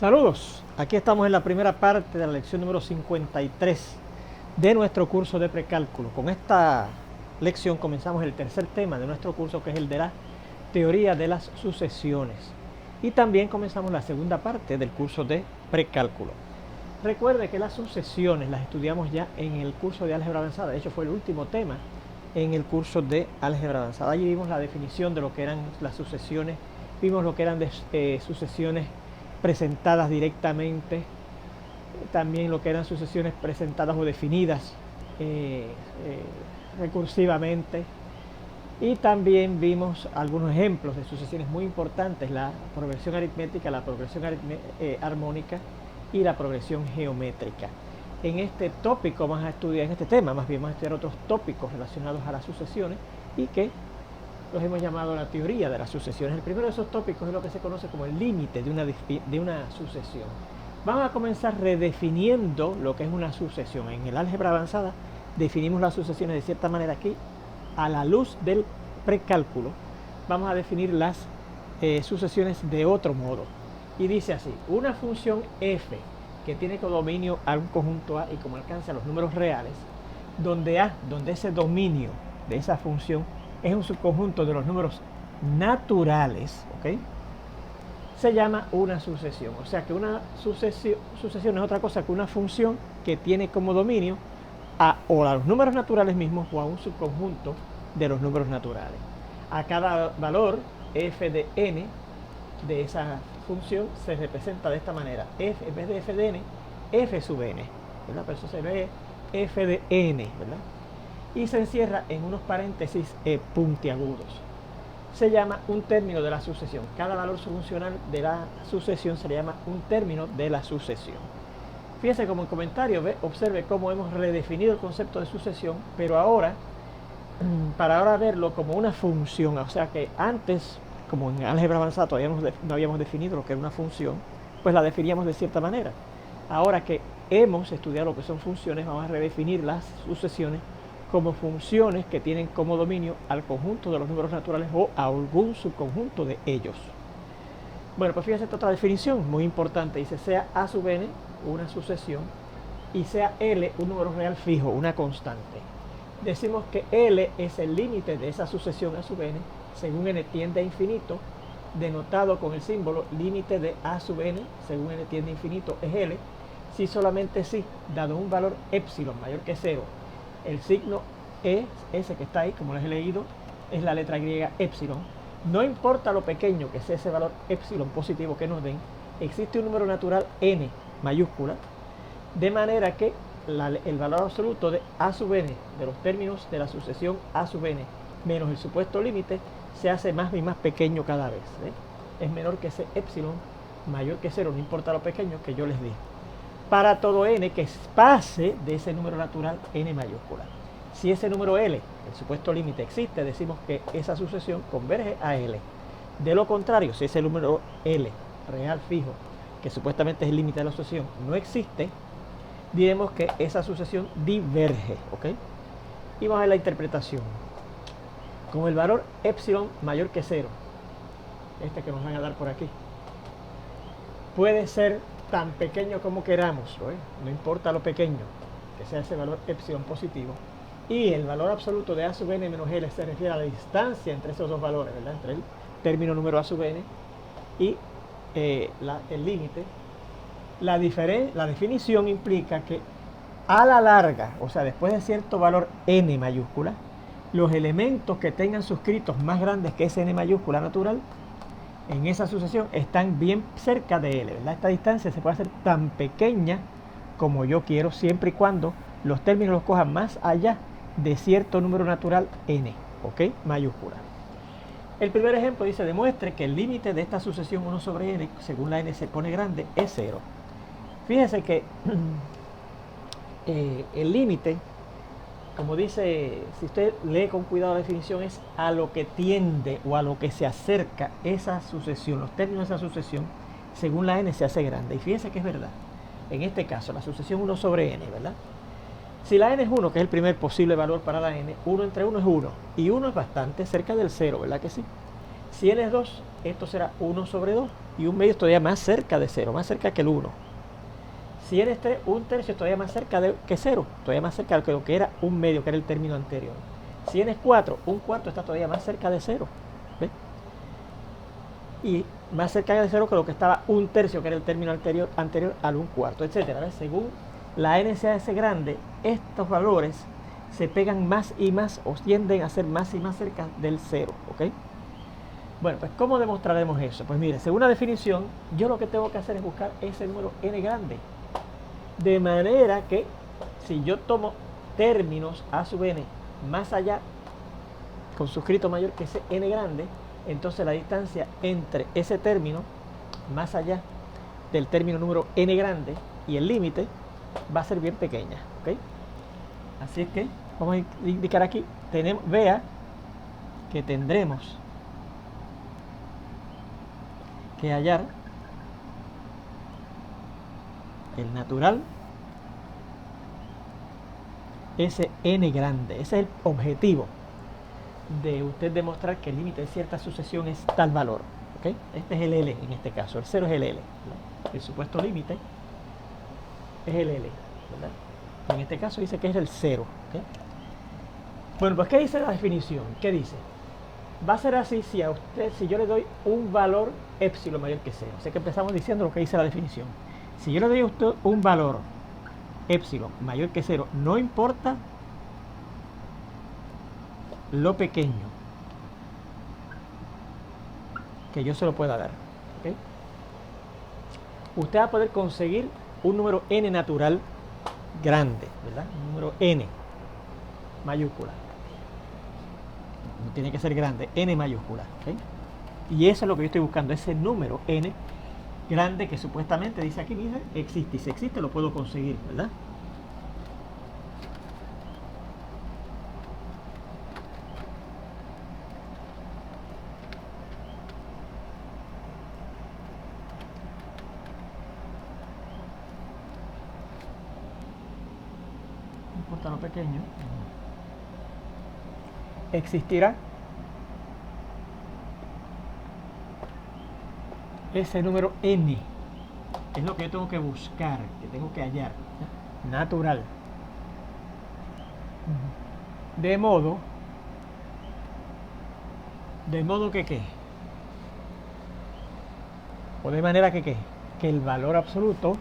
Saludos, aquí estamos en la primera parte de la lección número 53 de nuestro curso de precálculo. Con esta lección comenzamos el tercer tema de nuestro curso, que es el de la teoría de las sucesiones. Y también comenzamos la segunda parte del curso de precálculo. Recuerde que las sucesiones las estudiamos ya en el curso de álgebra avanzada. De hecho, fue el último tema en el curso de álgebra avanzada. Allí vimos la definición de lo que eran las sucesiones, vimos lo que eran sucesiones presentadas directamente, también lo que eran sucesiones presentadas o definidas recursivamente, y también vimos algunos ejemplos de sucesiones muy importantes: la progresión aritmética, la progresión armónica y la progresión geométrica. En este tópico vamos a estudiar, en este tema más bien, vamos a estudiar otros tópicos relacionados a las sucesiones y que los hemos llamado la teoría de las sucesiones. El primero de esos tópicos es lo que se conoce como el límite de una sucesión. Vamos a comenzar redefiniendo lo que es una sucesión. En el álgebra avanzada definimos las sucesiones de cierta manera. Aquí, a la luz del precálculo, vamos a definir las sucesiones de otro modo. Y dice así: una función f que tiene como dominio a un conjunto A y como alcance a los números reales, donde ese dominio de esa función es un subconjunto de los números naturales, ¿ok?, se llama una sucesión. O sea que una sucesión es otra cosa que una función que tiene como dominio o a los números naturales mismos o a un subconjunto de los números naturales. A cada valor f de n de esa función se representa de esta manera: f, en vez de f de n, f sub n, ¿verdad? Por eso se ve f de n, ¿verdad? Y se encierra en unos paréntesis puntiagudos. Se llama un término de la sucesión. Cada valor funcional de la sucesión se le llama un término de la sucesión. Fíjense como en comentario, observe cómo hemos redefinido el concepto de sucesión, pero ahora, para ahora verlo como una función. O sea que antes, como en álgebra avanzada todavía no habíamos definido lo que era una función, pues la definíamos de cierta manera. Ahora que hemos estudiado lo que son funciones, vamos a redefinir las sucesiones como funciones que tienen como dominio al conjunto de los números naturales o a algún subconjunto de ellos. Bueno, pues fíjense esta otra definición muy importante. Dice: sea A sub n una sucesión y sea L un número real fijo, una constante. Decimos que L es el límite de esa sucesión A sub n según n tiende a infinito, denotado con el símbolo límite de A sub n según n tiende a infinito es L, si solamente si, dado un valor epsilon mayor que 0, el signo E, ese que está ahí, como les he leído, es la letra griega epsilon. No importa lo pequeño que sea ese valor epsilon positivo que nos den, existe un número natural n mayúscula, de manera que el valor absoluto de A sub n, de los términos de la sucesión A sub n, menos el supuesto límite, se hace más y más pequeño cada vez. Es menor que ese epsilon, mayor que 0, no importa lo pequeño que yo les dije, para todo n que pase de ese número natural n mayúscula. Si ese número L, el supuesto límite, existe, decimos que esa sucesión converge a L. De lo contrario, si ese número L, real fijo, que supuestamente es el límite de la sucesión, no existe, diremos que esa sucesión diverge, ¿ok? Y vamos a ver la interpretación. Con el valor epsilon mayor que 0, este que nos van a dar por aquí, puede ser tan pequeño como queramos, no importa lo pequeño que sea ese valor epsilon positivo, y el valor absoluto de A sub n menos L se refiere a la distancia entre esos dos valores, ¿verdad?, entre el término número A sub n y el límite. La definición implica que a la larga, o sea, después de cierto valor n mayúscula, los elementos que tengan suscritos más grandes que ese n mayúscula natural en esa sucesión están bien cerca de L, ¿verdad? Esta distancia se puede hacer tan pequeña como yo quiero, siempre y cuando los términos los cojan más allá de cierto número natural n, ¿ok?, mayúscula. El primer ejemplo dice: demuestre que el límite de esta sucesión 1 sobre n, según la n se pone grande, es 0. Fíjense que el límite, como dice, si usted lee con cuidado la definición, es a lo que tiende o a lo que se acerca esa sucesión, los términos de esa sucesión, según la n se hace grande. Y fíjense que es verdad. En este caso, la sucesión 1 sobre n, ¿verdad? Si la n es 1, que es el primer posible valor para la n, 1 entre 1 es 1. Y 1 es bastante cerca del 0, ¿verdad que sí? Si n es 2, esto será 1 sobre 2, y un medio es todavía más cerca de 0, más cerca que el 1. Si n es 3, un tercio es todavía más cerca que 0, todavía más cerca de lo que era un medio, que era el término anterior. Si n es 4, un cuarto está todavía más cerca de 0. ¿Ves? Y más cerca de 0 que lo que estaba un tercio, que era el término anterior al un cuarto, etc. ¿Ves? Según la n se hace grande, estos valores se pegan más y más, o tienden a ser más y más cerca del 0. ¿Ok? Bueno, pues ¿cómo demostraremos eso? Pues mire, según la definición, yo lo que tengo que hacer es buscar ese número n grande. De manera que si yo tomo términos a sub n más allá, con suscrito mayor que ese n grande, entonces la distancia entre ese término más allá del término número n grande y el límite va a ser bien pequeña. ¿Ok? Así es que vamos a indicar aquí, vea que tendremos que hallar el natural, ese n grande. Ese es el objetivo de usted demostrar que el límite de cierta sucesión es tal valor. ¿Okay? Este es el L en este caso, el 0 es el L, ¿no? El supuesto límite es el L, ¿verdad? En este caso dice que es el 0. ¿Okay? Bueno, pues ¿qué dice la definición? ¿Qué dice? Va a ser así si yo le doy un valor épsilon mayor que 0. Así que empezamos diciendo lo que dice la definición. Si yo le doy a usted un valor épsilon mayor que 0, no importa lo pequeño que yo se lo pueda dar. ¿Okay? Usted va a poder conseguir un número n natural grande, ¿verdad? Un número n mayúscula. No tiene que ser grande, n mayúscula. ¿Okay? Y eso es lo que yo estoy buscando, ese número n grande que supuestamente dice aquí, mira, existe. Y si existe, lo puedo conseguir, ¿verdad? No importa lo pequeño. Existirá ese número n, es lo que yo tengo que buscar, que tengo que hallar, ¿sí? Natural, de modo que ¿qué? O de manera que ¿qué? Que el valor absoluto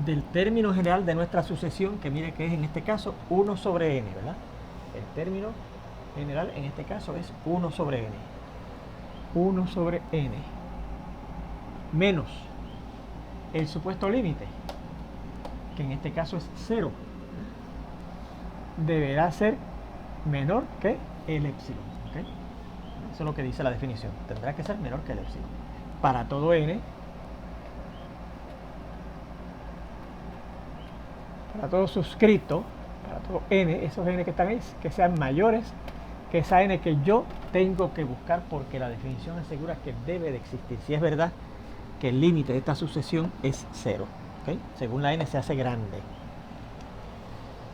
del término general de nuestra sucesión, que mire que es en este caso 1 sobre n, ¿verdad? El término general en este caso es 1 sobre n. 1 sobre n menos el supuesto límite, que en este caso es 0, deberá ser menor que el épsilon. ¿Okay? Eso es lo que dice la definición. Tendrá que ser menor que el épsilon. Para todo n, para todo suscrito, para todo n, esos n que están ahí, que sean mayores que esa n que yo tengo que buscar, porque la definición asegura que debe de existir. Si es verdad que el límite de esta sucesión es 0. ¿Okay? Según la n se hace grande.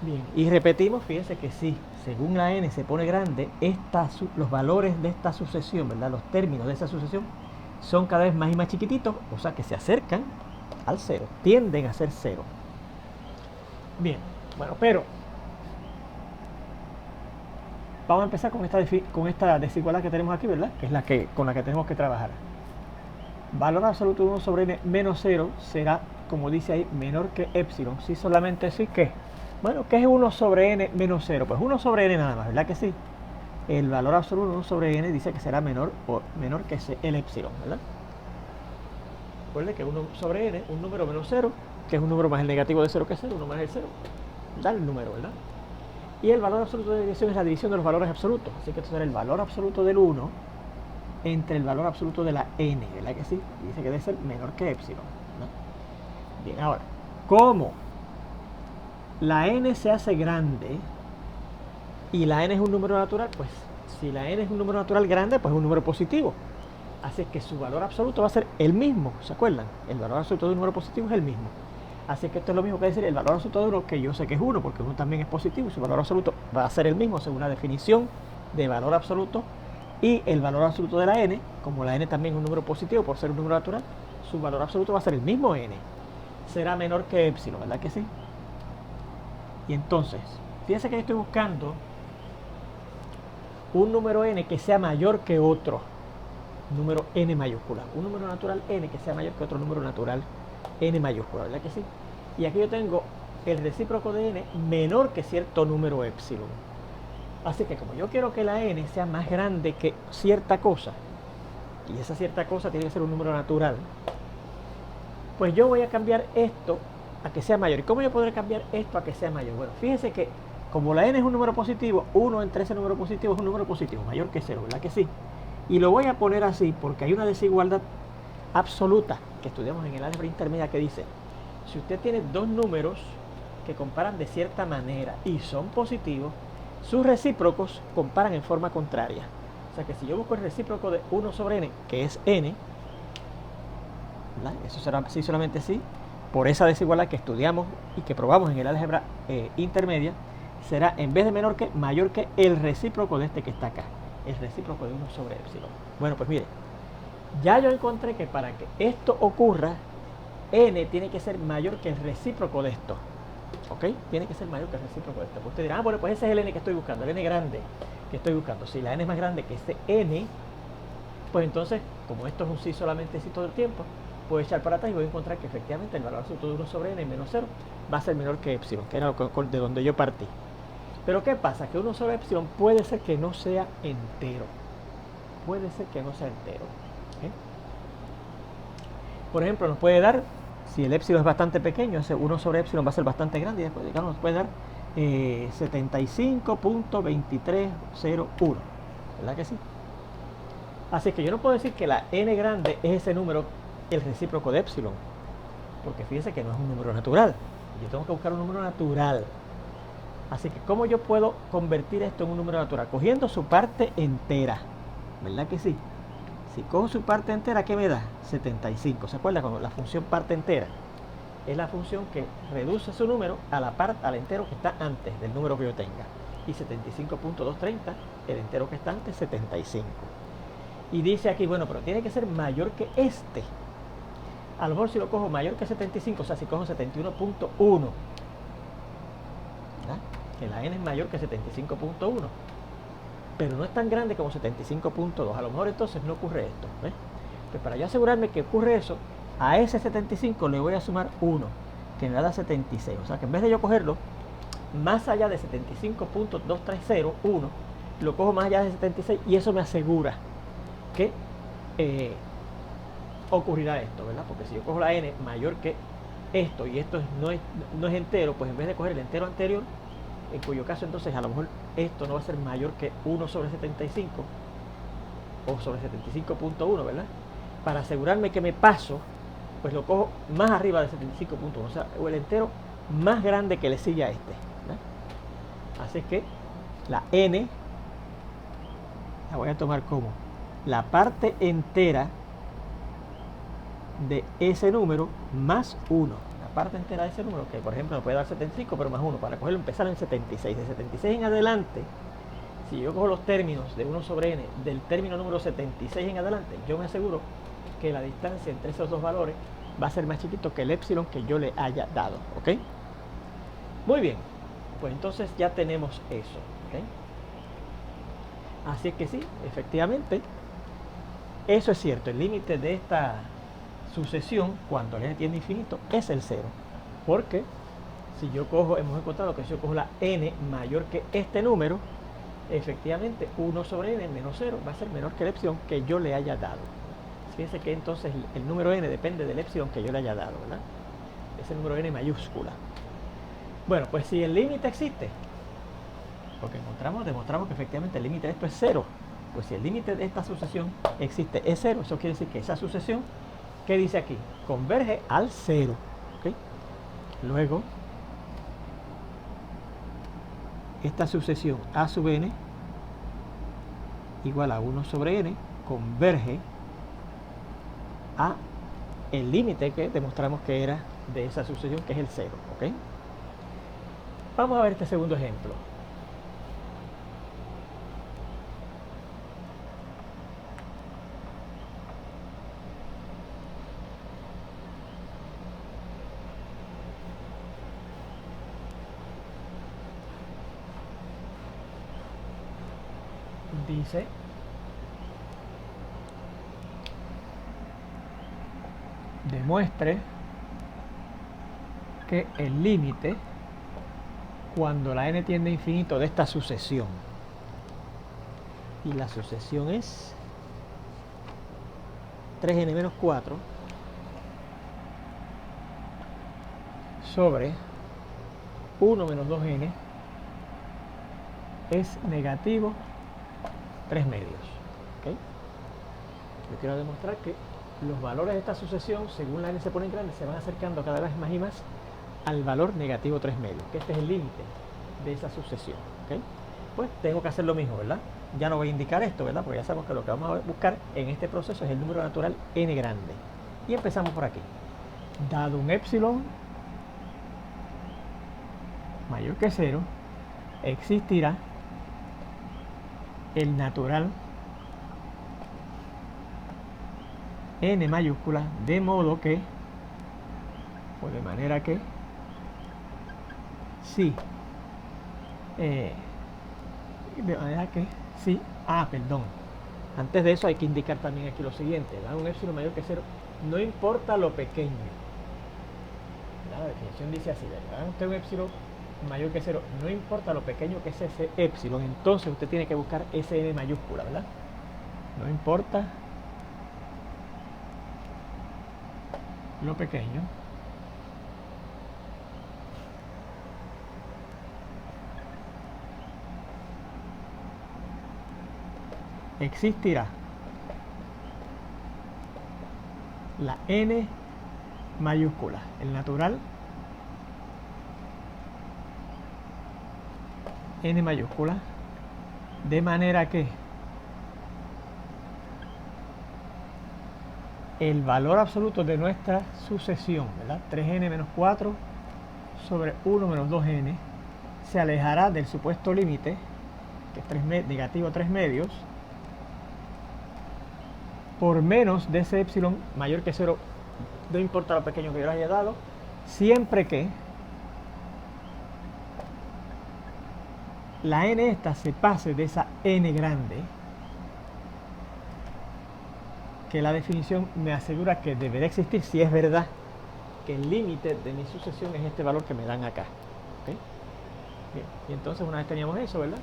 Bien, y repetimos, fíjense que sí, según la n se pone grande, los valores de esta sucesión, ¿verdad? Los términos de esa sucesión son cada vez más y más chiquititos, o sea que se acercan al 0, tienden a ser 0. Bien, bueno, pero vamos a empezar con esta desigualdad que tenemos aquí, ¿verdad? Que es con la que tenemos que trabajar. Valor absoluto de 1 sobre n menos 0 será, como dice ahí, menor que epsilon. Si solamente sí, ¿qué? Bueno, ¿qué es 1 sobre n menos 0? Pues 1 sobre n nada más, ¿verdad que sí? El valor absoluto de 1 sobre n dice que será menor que el epsilon, ¿verdad? Recuerde que 1 sobre n, un número menos 0, que es un número más el negativo de 0 que 0, 1 más el 0, da el número, ¿verdad? Y el valor absoluto de división es la división de los valores absolutos. Así que esto será el valor absoluto del 1 entre el valor absoluto de la n, ¿verdad que sí? Y dice que debe ser menor que epsilon, ¿no? Bien, ahora, ¿cómo la n se hace grande y la n es un número natural? Pues si la n es un número natural grande, pues es un número positivo. Así que su valor absoluto va a ser el mismo, ¿se acuerdan? El valor absoluto de un número positivo es el mismo. Así que esto es lo mismo que decir el valor absoluto de 1, que yo sé que es 1, porque 1 también es positivo, y su valor absoluto va a ser el mismo según la definición de valor absoluto, y el valor absoluto de la n, como la n también es un número positivo por ser un número natural, su valor absoluto va a ser el mismo n. Será menor que epsilon, ¿verdad que sí? Y entonces, fíjense que yo estoy buscando un número n que sea mayor que otro número n mayúscula. Un número natural n que sea mayor que otro número natural n mayúscula, ¿verdad que sí? Y aquí yo tengo el recíproco de n menor que cierto número epsilon. Así que como yo quiero que la n sea más grande que cierta cosa, y esa cierta cosa tiene que ser un número natural, pues yo voy a cambiar esto a que sea mayor. ¿Y cómo yo podré cambiar esto a que sea mayor? Bueno, fíjense que como la n es un número positivo, 1 entre ese número positivo es un número positivo, mayor que 0, ¿verdad que sí? Y lo voy a poner así porque hay una desigualdad absoluta que estudiamos en el álgebra intermedia que dice, si usted tiene dos números que comparan de cierta manera y son positivos, sus recíprocos comparan en forma contraria. O sea que si yo busco el recíproco de 1 sobre n, que es n, ¿verdad? Eso será así solamente así, por esa desigualdad que estudiamos y que probamos en el álgebra intermedia, será en vez de menor que, mayor que el recíproco de este que está acá, el recíproco de 1 sobre epsilon. Bueno, pues mire, ya yo encontré que para que esto ocurra, n tiene que ser mayor que el recíproco de esto. ¿Ok? Tiene que ser mayor que el recíproco de esto. Pues usted dirá, bueno, pues ese es el n que estoy buscando, el n grande que estoy buscando. Si la n es más grande que este n, pues entonces, como esto es un sí solamente sí todo el tiempo, puedo echar para atrás y voy a encontrar que efectivamente el valor absoluto de 1 sobre n menos 0 va a ser menor que epsilon, que era de donde yo partí. Pero ¿qué pasa? Que 1 sobre epsilon puede ser que no sea entero. Puede ser que no sea entero. ¿Okay? Por ejemplo, nos puede dar, si el epsilon es bastante pequeño, ese 1 sobre epsilon va a ser bastante grande y después, digamos, nos puede dar 75.2301. ¿Verdad que sí? Así que yo no puedo decir que la n grande es ese número, el recíproco de epsilon, porque fíjense que no es un número natural. Yo tengo que buscar un número natural. Así que, ¿cómo yo puedo convertir esto en un número natural? Cogiendo su parte entera. ¿Verdad que sí? Si cojo su parte entera, ¿qué me da? 75. ¿Se acuerda? Cuando la función parte entera es la función que reduce su número a la parte, al entero que está antes del número que yo tenga. Y 75.230, el entero que está antes, 75. Y dice aquí, bueno, pero tiene que ser mayor que este. A lo mejor si lo cojo mayor que 75, o sea, si cojo 71.1, ¿verdad? Que la n es mayor que 75.1, pero no es tan grande como 75.2. A lo mejor entonces no ocurre esto, ¿ves? Pues para yo asegurarme que ocurre eso, a ese 75 le voy a sumar 1, que me da 76. O sea que en vez de yo cogerlo más allá de 75.2301, lo cojo más allá de 76 y eso me asegura que ocurrirá esto, ¿verdad? Porque si yo cojo la n mayor que esto y esto no es entero, pues en vez de coger el entero anterior, en cuyo caso entonces a lo mejor esto no va a ser mayor que 1 sobre 75 o sobre 75.1, ¿verdad? Para asegurarme que me paso, pues lo cojo más arriba de 75.1, o sea, o el entero más grande que le sigue a este, ¿verdad? Así que la n la voy a tomar como la parte entera de ese número más 1. La parte entera de ese número, que por ejemplo me puede dar 75, pero más 1, para cogerlo empezar en 76. De 76 en adelante, si yo cojo los términos de 1 sobre n, del término número 76 en adelante, yo me aseguro que la distancia entre esos dos valores va a ser más chiquito que el epsilon que yo le haya dado, ¿ok? Muy bien, pues entonces ya tenemos eso, ¿ok? Así es que sí, efectivamente, eso es cierto, el límite de esta sucesión, cuando el n tiende a infinito, es el 0. Porque si yo cojo, hemos encontrado que si yo cojo la n mayor que este número, efectivamente 1 sobre n menos 0 va a ser menor que el epsilon que yo le haya dado. Fíjense que entonces el número n depende del epsilon que yo le haya dado, ¿verdad? Ese número n mayúscula. Bueno, pues si el límite existe, porque demostramos que efectivamente el límite de esto es 0, pues si el límite de esta sucesión existe es 0, eso quiere decir que esa sucesión, ¿qué dice aquí? Converge al 0, ¿ok? Luego, esta sucesión a sub n igual a 1 sobre n converge a el límite que demostramos que era de esa sucesión, que es el 0, ¿ok? Vamos a ver este segundo ejemplo. dice demuestre que el límite cuando la n tiende a infinito de esta sucesión, y la sucesión es 3n menos 4 sobre 1 menos 2n es negativo 3 medios. ¿Okay? Yo quiero demostrar que los valores de esta sucesión, según la n se pone grande, se van acercando cada vez más y más al valor negativo 3 medios, que este es el límite de esa sucesión. ¿Okay? Pues tengo que hacer lo mismo, ¿verdad? Ya no voy a indicar esto, ¿verdad? Porque ya sabemos que lo que vamos a buscar en este proceso es el número natural n grande. Y empezamos por aquí. Dado un epsilon mayor que 0, existirá el natural n mayúscula, de modo que, o de manera que, sí, perdón, antes de eso hay que indicar también aquí lo siguiente: dado un epsilon mayor que 0, no importa lo pequeño. La definición dice así: dado usted un epsilon mayor que 0, no importa lo pequeño que es ese epsilon, entonces usted tiene que buscar ese n mayúscula, ¿verdad? No importa lo pequeño existirá la n mayúscula, el natural n mayúscula, de manera que el valor absoluto de nuestra sucesión, ¿verdad? 3n menos 4 sobre 1 menos 2n se alejará del supuesto límite, que es negativo 3 medios, por menos de ese epsilon mayor que 0, no importa lo pequeño que yo le haya dado, siempre que la n esta se pase de esa n grande, que la definición me asegura que deberá existir si es verdad que el límite de mi sucesión es este valor que me dan acá. ¿Okay? Bien, y entonces una vez teníamos eso, ¿verdad?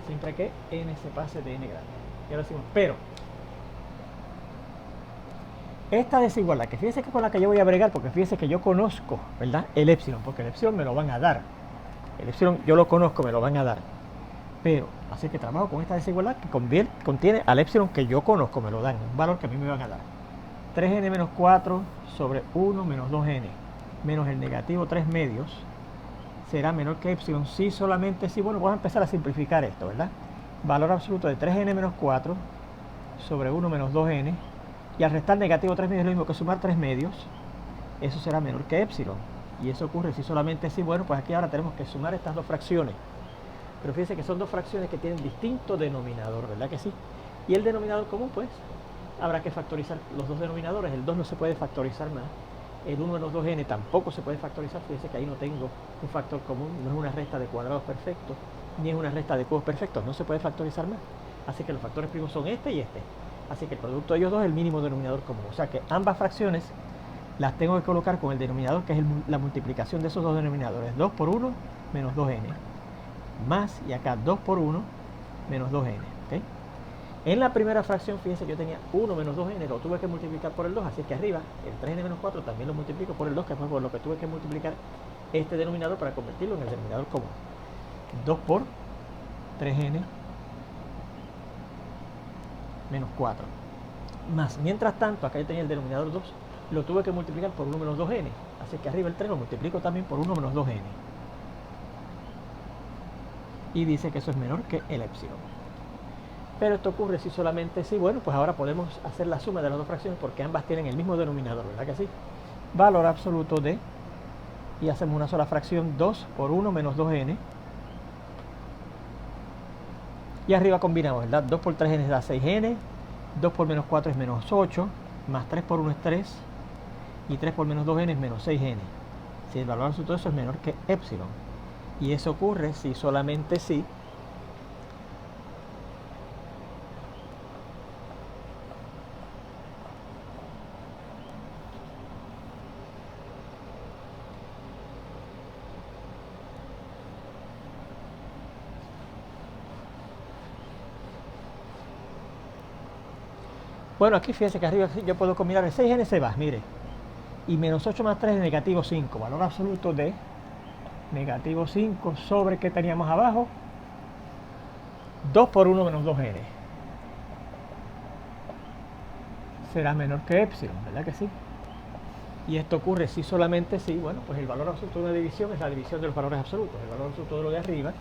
Siempre que n se pase de n grande. Y ahora decimos, pero esta desigualdad, que fíjese que con la que yo voy a bregar, porque fíjese que yo conozco, ¿verdad?, el epsilon, porque el epsilon me lo van a dar. El epsilon yo lo conozco, me lo van a dar. Pero, así que trabajo con esta desigualdad que contiene al epsilon que yo conozco, me lo dan, un valor que a mí me van a dar. 3n menos 4 sobre 1 menos 2n menos el negativo 3 medios será menor que epsilon si solamente si, bueno, vamos a empezar a simplificar esto, ¿verdad? Valor absoluto de 3n menos 4 sobre 1 menos 2n, y al restar negativo 3 medios es lo mismo que sumar 3 medios, eso será menor que epsilon. Y eso ocurre si solamente si, bueno, pues aquí ahora tenemos que sumar estas dos fracciones. Pero fíjense que son dos fracciones que tienen distinto denominador, ¿verdad que sí? Y el denominador común, pues, habrá que factorizar los dos denominadores. El 2 no se puede factorizar más. El 1 menos 2n tampoco se puede factorizar. Fíjense que ahí no tengo un factor común. No es una resta de cuadrados perfectos, ni es una resta de cubos perfectos. No se puede factorizar más. Así que los factores primos son este y este. Así que el producto de ellos dos es el mínimo denominador común. O sea que ambas fracciones las tengo que colocar con el denominador, que es la multiplicación de esos dos denominadores. 2 por 1 menos 2n. Más, y acá 2 por 1 menos 2n. ¿Okay? En la primera fracción, fíjense que yo tenía 1 menos 2n, lo tuve que multiplicar por el 2, así que arriba el 3n menos 4 también lo multiplico por el 2, que fue por lo que tuve que multiplicar este denominador para convertirlo en el denominador común. 2 por 3n menos 4. Más, mientras tanto, acá yo tenía el denominador 2, lo tuve que multiplicar por 1 menos 2n, así que arriba el 3 lo multiplico también por 1 menos 2n. Y dice que eso es menor que el epsilon. Pero esto ocurre si solamente si, bueno, pues ahora podemos hacer la suma de las dos fracciones porque ambas tienen el mismo denominador, ¿verdad que sí? Valor absoluto de, y hacemos una sola fracción, 2 por 1 menos 2n. Y arriba combinamos, ¿verdad? 2 por 3n da 6n, 2 por menos 4 es menos 8, más 3 por 1 es 3, y 3 por menos 2n es menos 6n. Si el valor absoluto de eso es menor que epsilon. Y eso ocurre si solamente si Bueno, aquí fíjese que arriba yo puedo combinar el 6n se va, mire. Y menos 8 más 3 es negativo 5. Valor absoluto de negativo 5 sobre, ¿qué teníamos abajo? 2 por 1 menos 2n. Será menor que epsilon, ¿verdad que sí? Y esto ocurre si solamente si, bueno, pues el valor absoluto de una división es la división de los valores absolutos. El valor absoluto de lo de arriba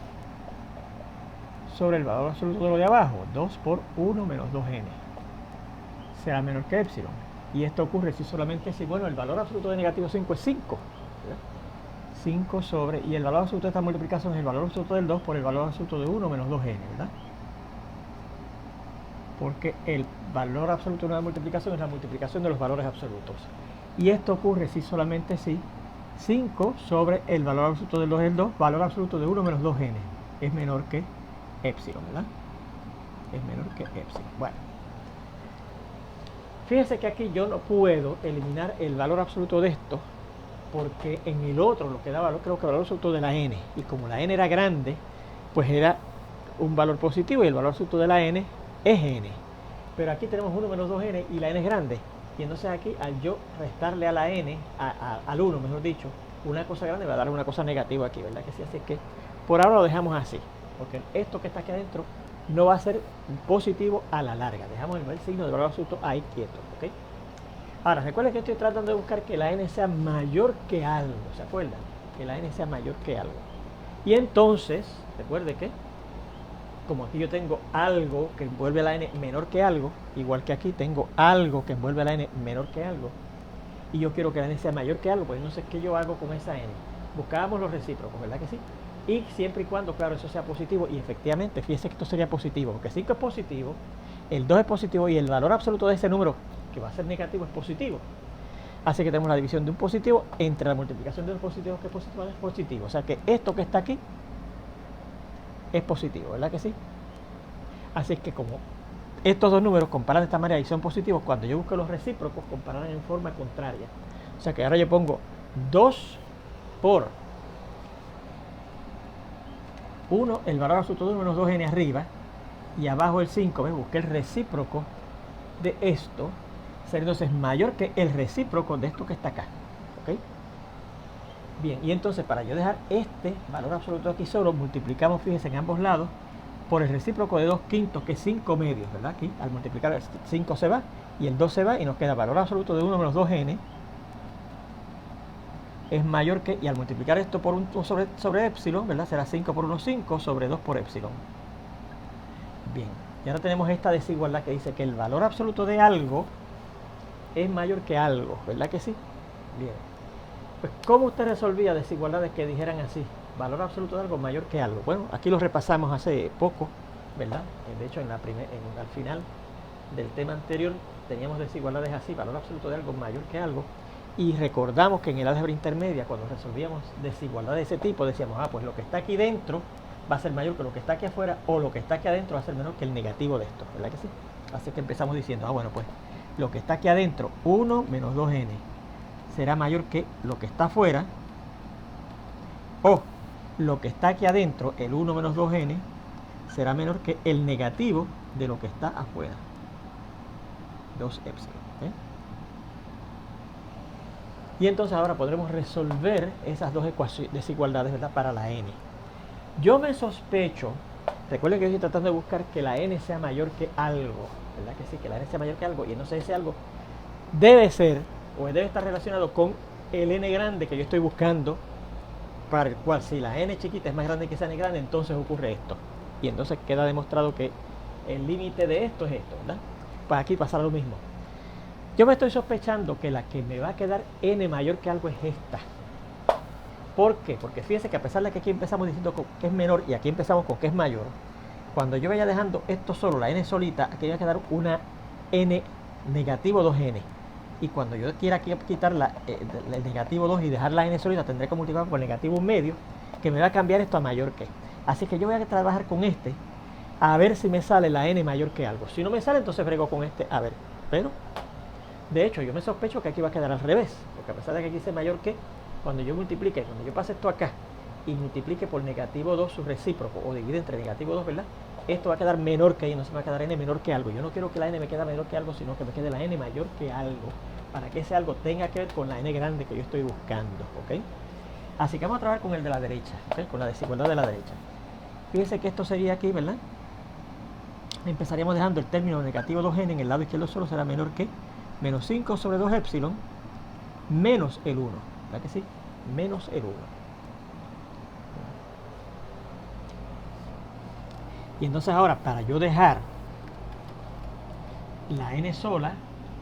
sobre el valor absoluto de lo de abajo. 2 por 1 menos 2n. Será menor que epsilon. Y esto ocurre si solamente si, bueno, el valor absoluto de negativo 5 es 5. ¿verdad? 5 sobre, y el valor absoluto de esta multiplicación es el valor absoluto del 2 por el valor absoluto de 1 menos 2n, ¿verdad? Porque el valor absoluto de una multiplicación es la multiplicación de los valores absolutos. Y esto ocurre si solamente si 5 sobre el valor absoluto del 2 es el 2, valor absoluto de 1 menos 2n es menor que epsilon, ¿verdad? Es menor que epsilon. Bueno, fíjense que aquí yo no puedo eliminar el valor absoluto de esto, porque en el otro lo que da valor, creo que el valor absoluto de la n, y como la n era grande, pues era un valor positivo y el valor absoluto de la n es n. Pero aquí tenemos 1 menos 2n y la n es grande. Y entonces aquí, al yo restarle a la n, al 1, mejor dicho, una cosa grande va a dar una cosa negativa aquí, ¿verdad? Que sí, así que por ahora lo dejamos así, porque esto que está aquí adentro no va a ser positivo a la larga. Dejamos el signo del valor absoluto ahí quieto, ¿ok? Ahora, recuerden que estoy tratando de buscar que la n sea mayor que algo, ¿se acuerdan? Que la n sea mayor que algo. Y entonces, recuerde que como aquí yo tengo algo que envuelve a la n menor que algo, igual que aquí tengo algo que envuelve a la n menor que algo, y yo quiero que la n sea mayor que algo, pues entonces, ¿qué yo hago con esa n? Buscábamos los recíprocos, ¿verdad que sí? Y siempre y cuando, claro, eso sea positivo, y efectivamente, fíjese que esto sería positivo, porque 5 es positivo, el 2 es positivo, y el valor absoluto de ese número, que va a ser negativo, es positivo. Así que tenemos la división de un positivo entre la multiplicación de los positivos, que es positivo, es positivo. O sea que esto que está aquí es positivo, ¿verdad que sí? Así que como estos dos números comparan de esta manera y son positivos, cuando yo busco los recíprocos compararán en forma contraria. O sea que ahora yo pongo 2 por 1, el valor absoluto de 1 menos 2n arriba, y abajo el 5, ¿ves? Busqué el recíproco de esto, sería entonces mayor que el recíproco de esto que está acá, ¿ok? Bien, y entonces para yo dejar este valor absoluto aquí solo, multiplicamos, fíjense, en ambos lados, por el recíproco de 2 quintos, que es 5 medios, ¿verdad? Aquí, al multiplicar el 5 se va, y el 2 se va, y nos queda valor absoluto de 1 menos 2n, es mayor que, y al multiplicar esto por 1 sobre epsilon, ¿verdad? Será 5 por 1, 5, sobre 2 por epsilon. Bien, y ahora tenemos esta desigualdad que dice que el valor absoluto de algo es mayor que algo, ¿verdad que sí? Bien. Pues, ¿cómo usted resolvía desigualdades que dijeran así? Valor absoluto de algo mayor que algo. Bueno, aquí lo repasamos hace poco, ¿verdad? De hecho, al final del tema anterior teníamos desigualdades así, valor absoluto de algo mayor que algo. Y recordamos que en el álgebra intermedia, cuando resolvíamos desigualdades de ese tipo, decíamos, pues lo que está aquí dentro va a ser mayor que lo que está aquí afuera, o lo que está aquí adentro va a ser menor que el negativo de esto, ¿verdad que sí? Así que empezamos diciendo, bueno, pues lo que está aquí adentro, 1 menos 2n, será mayor que lo que está afuera, o lo que está aquí adentro, el 1 menos 2n, será menor que el negativo de lo que está afuera, 2 epsilon. Y entonces ahora podremos resolver esas dos desigualdades, ¿verdad? Para la n. Yo me sospecho, recuerden que yo estoy tratando de buscar que la n sea mayor que algo, ¿verdad que sí? Que la n sea mayor que algo, y entonces ese algo debe ser, o debe estar relacionado con el n grande que yo estoy buscando, para el cual si la n chiquita es más grande que esa n grande, entonces ocurre esto. Y entonces queda demostrado que el límite de esto es esto, ¿verdad? Pues aquí pasará lo mismo. Yo me estoy sospechando que la que me va a quedar n mayor que algo es esta. ¿Por qué? Porque fíjense que a pesar de que aquí empezamos diciendo que es menor y aquí empezamos con que es mayor, cuando yo vaya dejando esto solo, la n solita, aquí va a quedar una n negativo 2n. Y cuando yo quiera quitar el negativo 2 y dejar la n solita, tendré que multiplicar por negativo 1 medio, que me va a cambiar esto a mayor que. Así que yo voy a trabajar con este, a ver si me sale la n mayor que algo. Si no me sale, entonces brego con este, a ver. Pero, de hecho, yo me sospecho que aquí va a quedar al revés, porque a pesar de que aquí dice mayor que, cuando yo multiplique, cuando yo pase esto acá, y multiplique por negativo 2 su recíproco, o divide entre negativo 2, ¿verdad? esto va a quedar menor que y no se va a quedar n menor que algo. Yo no quiero que la n me quede menor que algo, sino que me quede la n mayor que algo, para que ese algo tenga que ver con la n grande que yo estoy buscando, ¿ok? Así que vamos a trabajar con el de la derecha, ¿ok? Con la desigualdad de la derecha. Fíjense que esto sería aquí, ¿verdad? Empezaríamos dejando el término negativo 2n en el lado izquierdo solo será menor que menos 5 sobre 2 epsilon menos el 1, ¿verdad que sí? Menos el 1. Y entonces ahora, para yo dejar la n sola,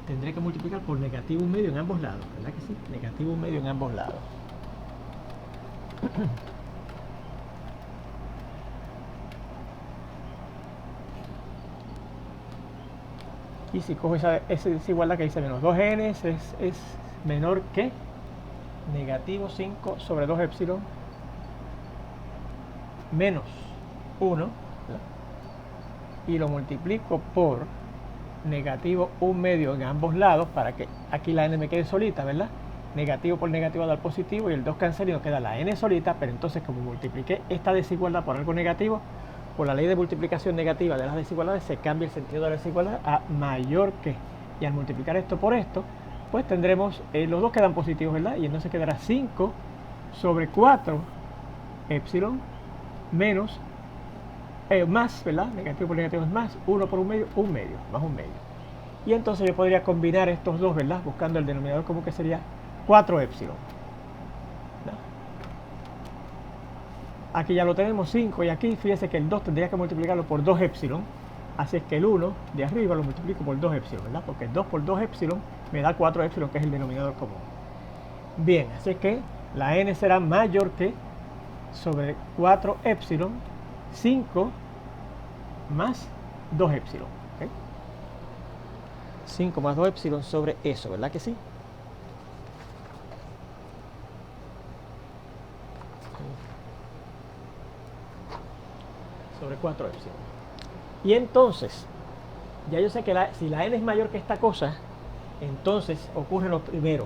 tendré que multiplicar por negativo 1/2 en ambos lados, ¿verdad que sí? Negativo 1/2 en ambos lados. Y si cojo esa desigualdad que dice menos 2n es menor que negativo 5 sobre 2 epsilon menos 1, ¿verdad? Y lo multiplico por negativo 1/2 en ambos lados para que aquí la n me quede solita, ¿verdad? Negativo por negativo da positivo y el 2 cancela y nos queda la n solita, pero entonces como multipliqué esta desigualdad por algo negativo, por la ley de multiplicación negativa de las desigualdades se cambia el sentido de la desigualdad a mayor que. Y al multiplicar esto por esto, pues tendremos, los dos quedan positivos, ¿verdad? Y entonces quedará 5 sobre 4 epsilon menos, más, ¿verdad? Negativo por negativo es más, 1 por 1/2, 1/2, más 1/2. Y entonces yo podría combinar estos dos, ¿verdad? Buscando el denominador común que sería 4 epsilon. Aquí ya lo tenemos, 5, y aquí fíjese que el 2 tendría que multiplicarlo por 2 epsilon. Así es que el 1 de arriba lo multiplico por 2 epsilon, ¿verdad? Porque 2 por 2 epsilon me da 4 epsilon, que es el denominador común. Bien, así es que la n será mayor que sobre 4 epsilon, 5 más 2 epsilon. ¿Okay? 5 más 2 epsilon sobre eso, ¿verdad que sí? Sobre 4 epsilon. Y entonces, ya yo sé que si la n es mayor que esta cosa, entonces ocurre lo primero,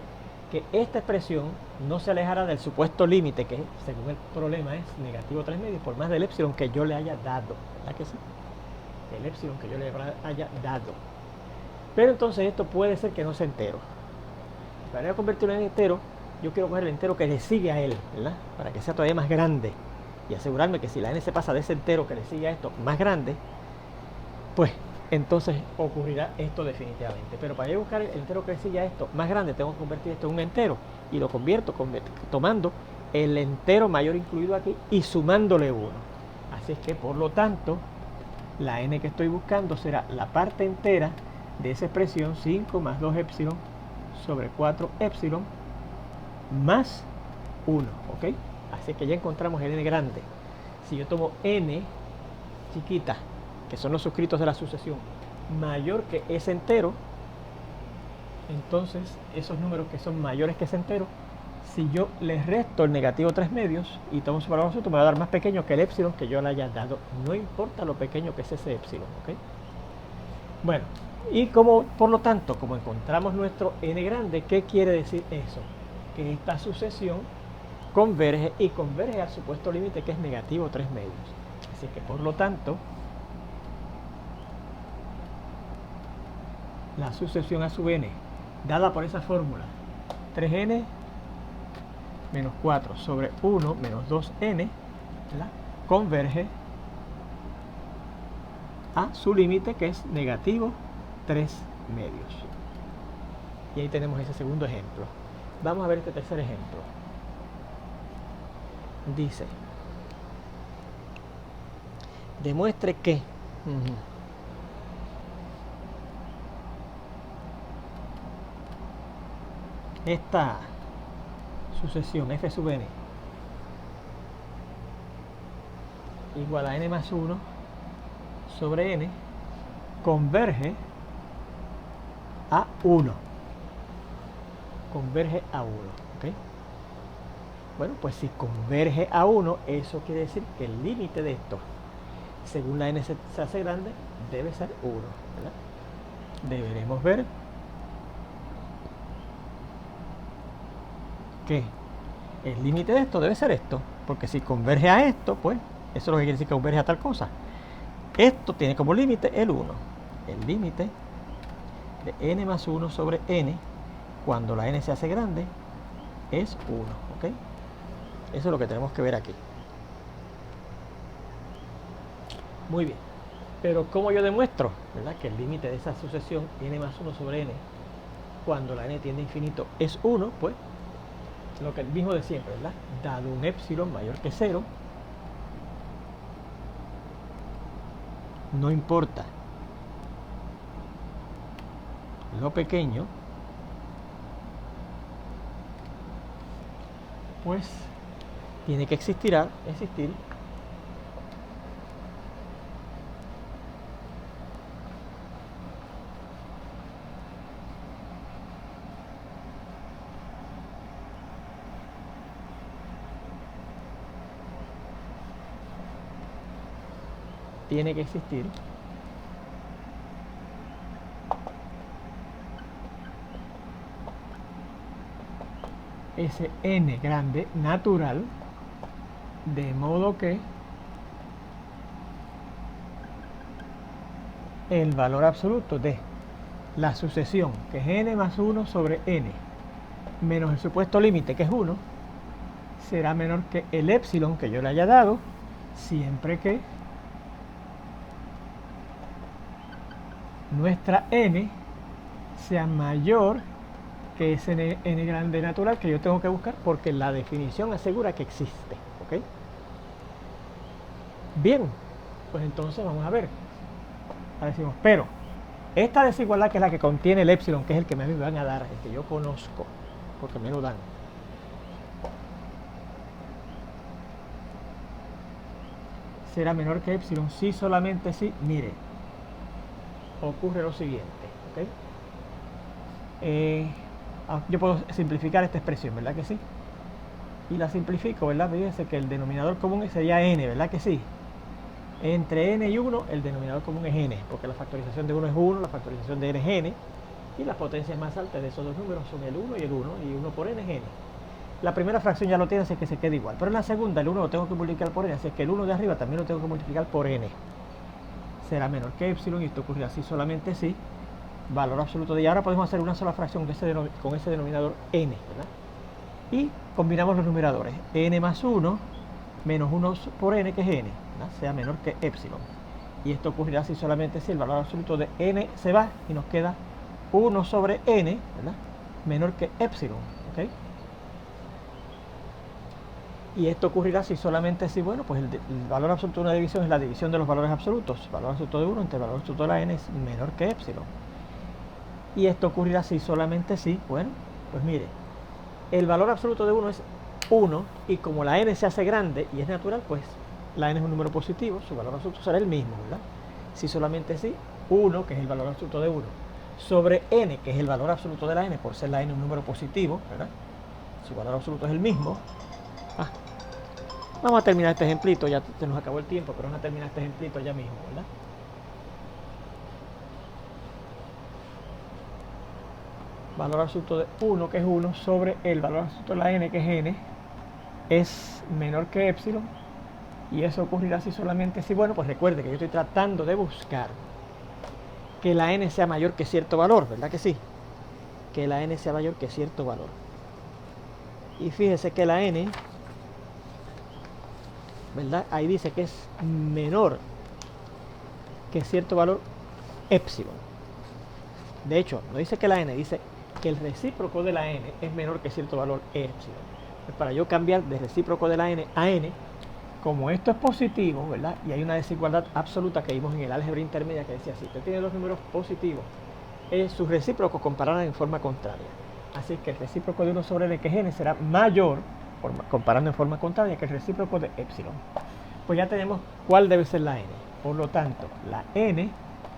que esta expresión no se alejará del supuesto límite, que según el problema es negativo 3/2 por más del epsilon que yo le haya dado, ¿verdad que sí? El epsilon que yo le haya dado. Pero entonces esto puede ser que no sea entero. Para convertirlo en entero, yo quiero coger el entero que le sigue a él, ¿verdad? Para que sea todavía más grande y asegurarme que si la n se pasa de ese entero que le sigue a esto más grande, pues entonces ocurrirá esto definitivamente. Pero para yo buscar el entero que le sigue a esto más grande, tengo que convertir esto en un entero y lo convierto tomando el entero mayor incluido aquí y sumándole 1. Así es que por lo tanto la n que estoy buscando será la parte entera de esa expresión, 5 más 2 epsilon sobre 4 epsilon más 1, ¿ok? Así que ya encontramos el n grande. Si yo tomo n chiquita, que son los suscritos de la sucesión, mayor que ese entero, entonces esos números que son mayores que ese entero, si yo les resto el negativo 3/2 y tomo su valor absoluto, me va a dar más pequeño que el epsilon que yo le haya dado, no importa lo pequeño que es ese epsilon, ¿ok? Bueno, y como por lo tanto, como encontramos nuestro n grande, ¿qué quiere decir eso? Que esta sucesión converge y converge al supuesto límite que es negativo 3/2. Así que por lo tanto, la sucesión a sub n, dada por esa fórmula, 3n menos 4 sobre 1 menos 2n, ¿verdad? Converge a su límite que es negativo 3/2. Y ahí tenemos ese segundo ejemplo. Vamos a ver este tercer ejemplo. Dice, demuestre que esta sucesión f sub n igual a n más 1 sobre n converge a 1. Converge a 1, ¿ok? Bueno, pues si converge a 1, eso quiere decir que el límite de esto, según la n se hace grande, debe ser 1, ¿verdad? Deberemos ver que el límite de esto debe ser esto, porque si converge a esto, pues eso es lo que quiere decir que converge a tal cosa. Esto tiene como límite el 1. El límite de n más 1 sobre n, cuando la n se hace grande, es 1. ¿Ok? Eso es lo que tenemos que ver aquí. Muy bien. Pero ¿cómo yo demuestro, verdad, que el límite de esa sucesión n más 1 sobre n, cuando la n tiende a infinito, es 1? Pues lo que el mismo de siempre, ¿verdad? Dado un épsilon mayor que 0, no importa lo pequeño, pues tiene que existir ese n grande natural, de modo que el valor absoluto de la sucesión, que es n más 1 sobre n, menos el supuesto límite, que es 1, será menor que el épsilon que yo le haya dado, siempre que nuestra n sea mayor que ese n grande natural que yo tengo que buscar, porque la definición asegura que existe. ¿Ok? Bien, pues entonces vamos a ver. Ahora decimos, pero esta desigualdad, que es la que contiene el épsilon, que es el que me van a dar, el que yo conozco, porque me lo dan, será menor que épsilon si solamente si, mire, ocurre lo siguiente. ¿Ok? Yo puedo simplificar esta expresión, ¿verdad que sí? Y la simplifico, ¿verdad? Fíjense que el denominador común sería n, ¿verdad que sí? Entre n y 1, el denominador común es n, porque la factorización de 1 es 1, la factorización de n es n, y las potencias más altas de esos dos números son el 1 y el 1, y 1 por n es n. La primera fracción ya lo tiene, así que se queda igual, pero en la segunda el 1 lo tengo que multiplicar por n, así que el 1 de arriba también lo tengo que multiplicar por n. Será menor que epsilon, y esto ocurrirá así solamente si valor absoluto de y. Ahora podemos hacer una sola fracción con ese denominador n, ¿verdad? Y combinamos los numeradores, n más 1 menos 1 por n, que es n, ¿verdad? Sea menor que epsilon. Y esto ocurrirá si solamente si el valor absoluto de n se va y nos queda 1 sobre n, ¿verdad? Menor que epsilon. ¿Ok? Y esto ocurrirá si solamente si, bueno, pues el valor absoluto de una división es la división de los valores absolutos. El valor absoluto de 1 entre el valor absoluto de la n es menor que epsilon. Y esto ocurrirá si solamente si, bueno, pues mire, el valor absoluto de 1 es 1, y como la n se hace grande y es natural, pues la n es un número positivo, su valor absoluto será el mismo, ¿verdad? Si solamente si 1, que es el valor absoluto de 1, sobre n, que es el valor absoluto de la n, por ser la n un número positivo, ¿verdad? Su valor absoluto es el mismo. Vamos a terminar este ejemplito, ya se nos acabó el tiempo, pero vamos a terminar este ejemplito ya mismo, ¿verdad? Valor absoluto de 1, que es 1, sobre el valor absoluto de la n, que es n, es menor que epsilon, y eso ocurrirá si solamente si, bueno, pues recuerde que yo estoy tratando de buscar que la n sea mayor que cierto valor, ¿verdad que sí? Que la n sea mayor que cierto valor. Y fíjese que la n, ¿verdad? Ahí dice que es menor que cierto valor epsilon. De hecho, no dice que la n, dice que el recíproco de la n es menor que cierto valor epsilon. Pues para yo cambiar de recíproco de la n a n, como esto es positivo, ¿verdad? Y hay una desigualdad absoluta que vimos en el álgebra intermedia, que decía, si usted tiene dos números positivos, sus recíprocos compararán en forma contraria. Así que el recíproco de 1 sobre n, que es n, será mayor, comparando en forma contraria, que el recíproco de epsilon. Pues ya tenemos cuál debe ser la n. Por lo tanto, la n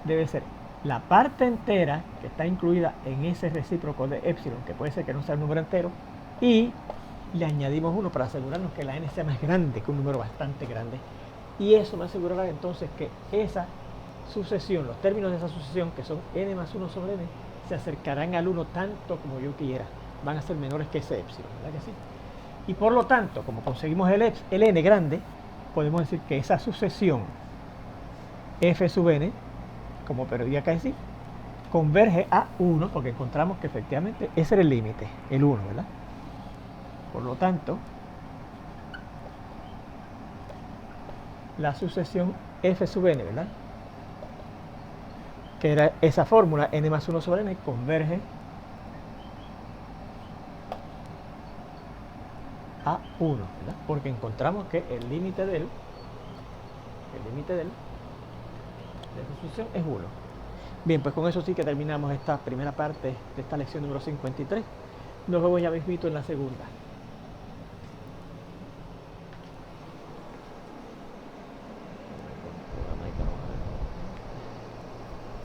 debe ser la parte entera que está incluida en ese recíproco de epsilon, que puede ser que no sea un número entero, y le añadimos 1 para asegurarnos que la n sea más grande que un número bastante grande. Y eso me asegurará entonces que esa sucesión, los términos de esa sucesión, que son n más 1 sobre n, se acercarán al 1 tanto como yo quiera. Van a ser menores que ese epsilon, ¿verdad que sí? Y por lo tanto, como conseguimos el n grande, podemos decir que esa sucesión f sub n, como perdí acá decir, converge a 1, porque encontramos que efectivamente ese era el límite, el 1, ¿verdad? Por lo tanto, la sucesión f sub n, ¿verdad?, que era esa fórmula n más 1 sobre n, converge a 1, ¿verdad? Porque encontramos que el límite de esa sucesión es 1. Bien, pues con eso sí que terminamos esta primera parte de esta lección número 53. Nos vemos ya mismito en la segunda.